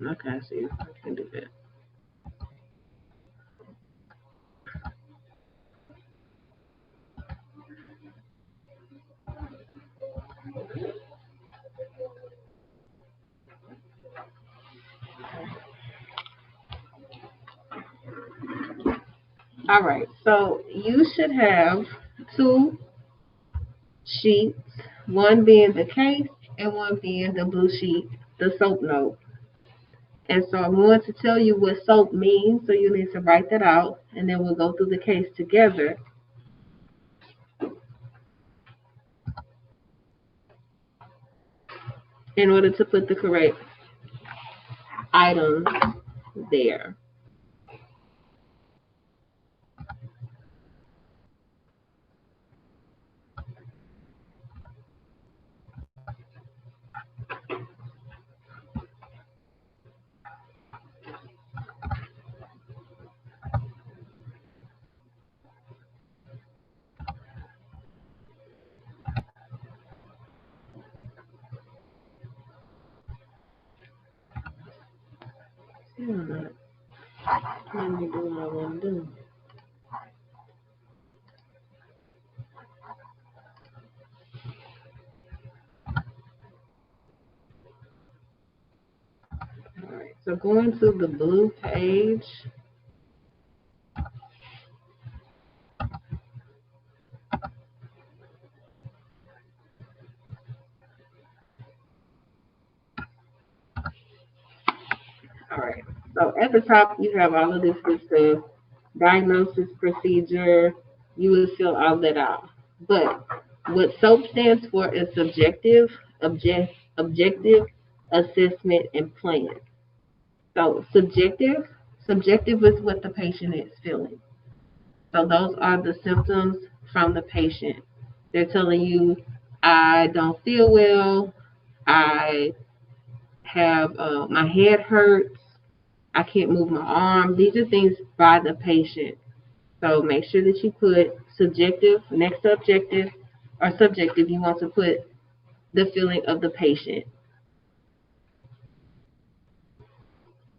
Okay, see, I can do that. All right, so you should have two sheets, one being the case and one being the blue sheet, the soap note. And so I'm going to tell you what soap means, so you need to write that out, and then we'll go through the case together in order to put the correct items there. Let me do what I want to do. All right, so going to the blue page. All right, so at the top you have all of this good stuff, diagnosis, procedure. You would fill all that out. But what SOAP stands for is objective, assessment, and plan. So subjective is what the patient is feeling. So those are the symptoms from the patient. They're telling you, I don't feel well. I have my head hurts. I can't move my arm. These are things by the patient. So make sure that you put subjective next to objective, or subjective. You want to put the feeling of the patient.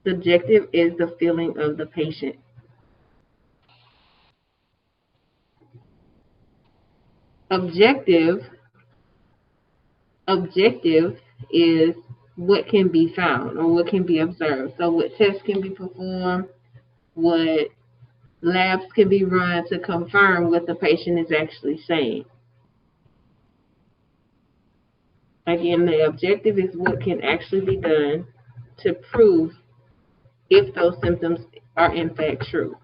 Subjective is the feeling of the patient. Objective objective is what can be found or what can be observed. So what tests can be performed, what labs can be run to confirm what the patient is actually saying. Again, the objective is what can actually be done to prove if those symptoms are in fact true.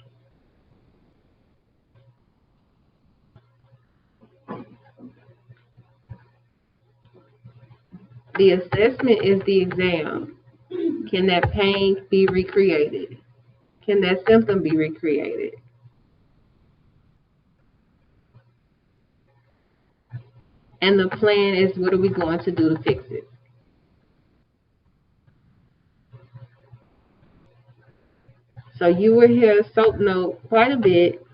The assessment is the exam. Can that pain be recreated? Can that symptom be recreated? And the plan is, what are we going to do to fix it? So you will hear SOAP note quite a bit.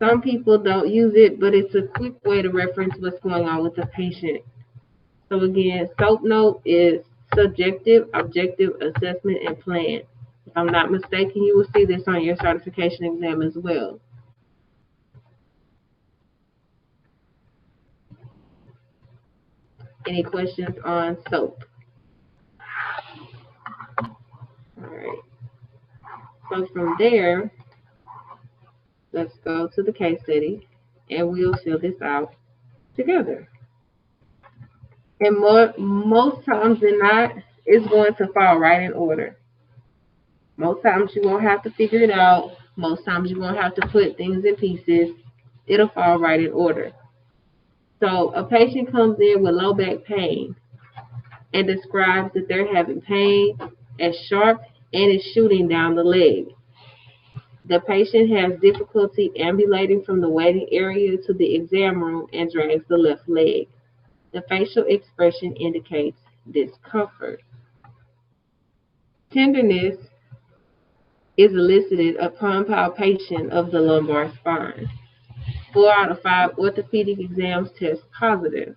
Some people don't use it, but it's a quick way to reference what's going on with the patient. So again, SOAP note is subjective, objective, assessment, and plan. If I'm not mistaken, you will see this on your certification exam as well. Any questions on SOAP? All right. So from there, let's go to the case study, and we'll fill this out together. And most times than not, it's going to fall right in order. Most times you won't have to figure it out. Most times you won't have to put things in pieces. It'll fall right in order. So a patient comes in with low back pain and describes that they're having pain as sharp and is shooting down the leg. The patient has difficulty ambulating from the waiting area to the exam room and drags the left leg. The facial expression indicates discomfort. Tenderness is elicited upon palpation of the lumbar spine. 4 out of 5 orthopedic exams test positive.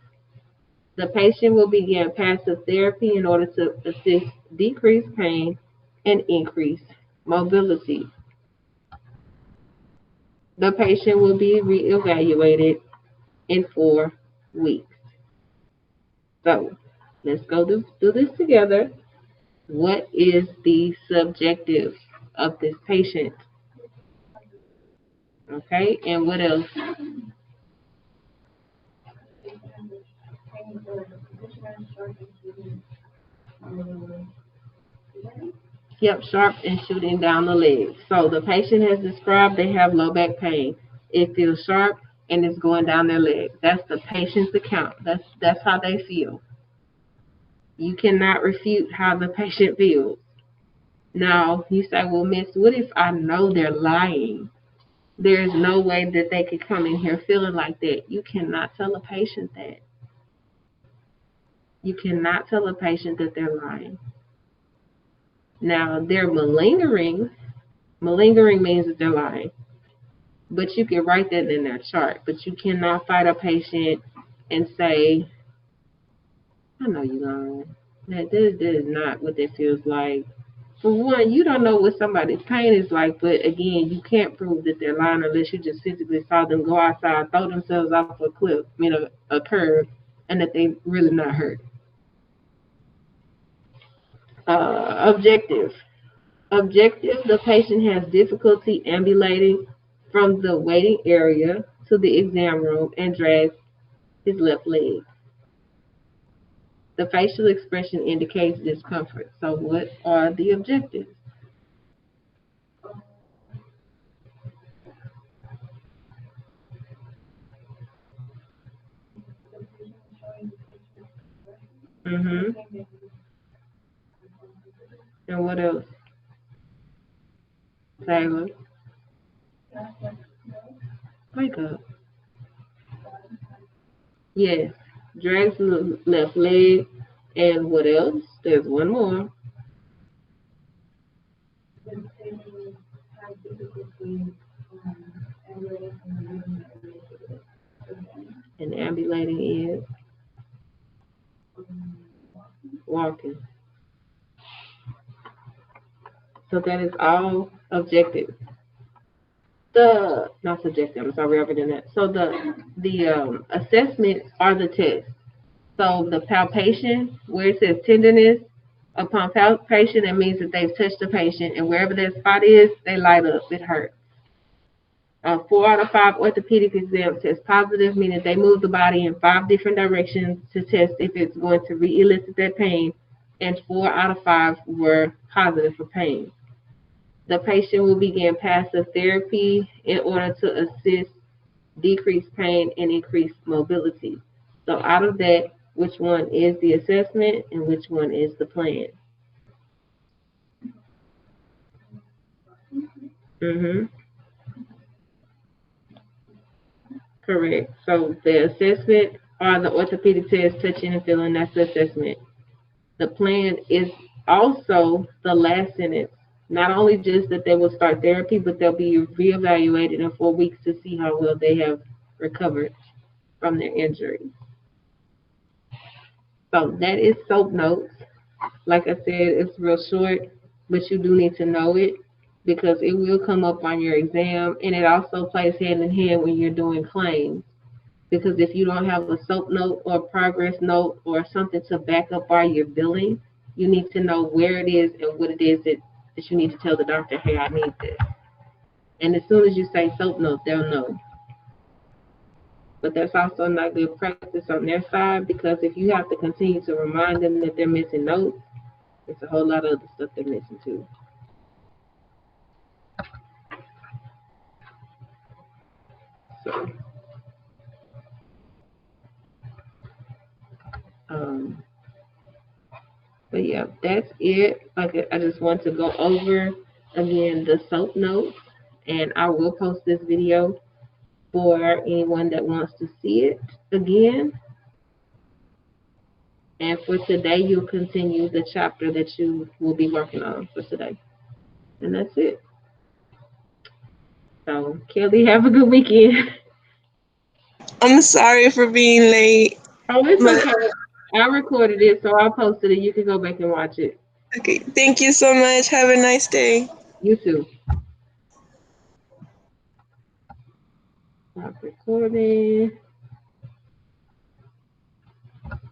The patient will begin passive therapy in order to assist decrease pain and increase mobility. The patient will be reevaluated in 4 weeks. So let's go do this together. What is the subjective of this patient? Okay, and what else? Yep, sharp and shooting down the leg. So the patient has described they have low back pain. It feels sharp and it's going down their leg. That's the patient's account. That's how they feel. You cannot refute how the patient feels. Now you say, well, Miss, what if I know they're lying? There is no way that they could come in here feeling like that. You cannot tell a patient that. You cannot tell a patient that they're lying. Now, they're malingering. Malingering means that they're lying. But you can write that in their chart. But you cannot fight a patient and say, I know you're lying. That is not what that feels like. For one, you don't know what somebody's pain is like, but again, you can't prove that they're lying unless you just physically saw them go outside, throw themselves off a cliff, a curve, and that they really not hurt. Objective. Objective, the patient has difficulty ambulating from the waiting area to the exam room and drags his left leg. The facial expression indicates discomfort. So what are the objectives? Mm-hmm. And what else? Taylor, wake up. Yes. Drags the left leg. And what else? There's one more. And ambulating is walking. So that is all objective. Not subjective. I'm sorry, other than that. So the assessments are the tests. So the palpation, where it says tenderness, upon palpation, it means that they've touched the patient, and wherever that spot is, they light up. It hurts. 4 out of 5 orthopedic exams test positive, meaning they move the body in 5 different directions to test if it's going to re-elicit that pain, and 4 out of 5 were positive for pain. The patient will begin passive therapy in order to assist decrease pain and increase mobility. So out of that, which one is the assessment and which one is the plan? Mm-hmm. Correct. So the assessment are the orthopedic test, touching and feeling. That's the assessment. The plan is also the last sentence. Not only just that they will start therapy, but they'll be reevaluated in 4 weeks to see how well they have recovered from their injury. So that is SOAP notes. Like I said, it's real short, but you do need to know it because it will come up on your exam, and it also plays hand in hand when you're doing claims. Because if you don't have a SOAP note or progress note or something to back up while you're billing, you need to know where it is and what it is that you need to tell the doctor, hey, I need this. And as soon as you say SOAP note, they'll know. But that's also not good practice on their side because if you have to continue to remind them that they're missing notes, it's a whole lot of other stuff they're missing too. So, but yeah, that's it. Like I just want to go over again the SOAP notes, and I will post this video for anyone that wants to see it again. And for today, you'll continue the chapter that you will be working on for today. And that's it. So, Kelly, have a good weekend. I'm sorry for being late. Oh, it's But okay. I recorded it, so I posted it. You can go back and watch it. Okay, thank you so much. Have a nice day. You too. Stop recording.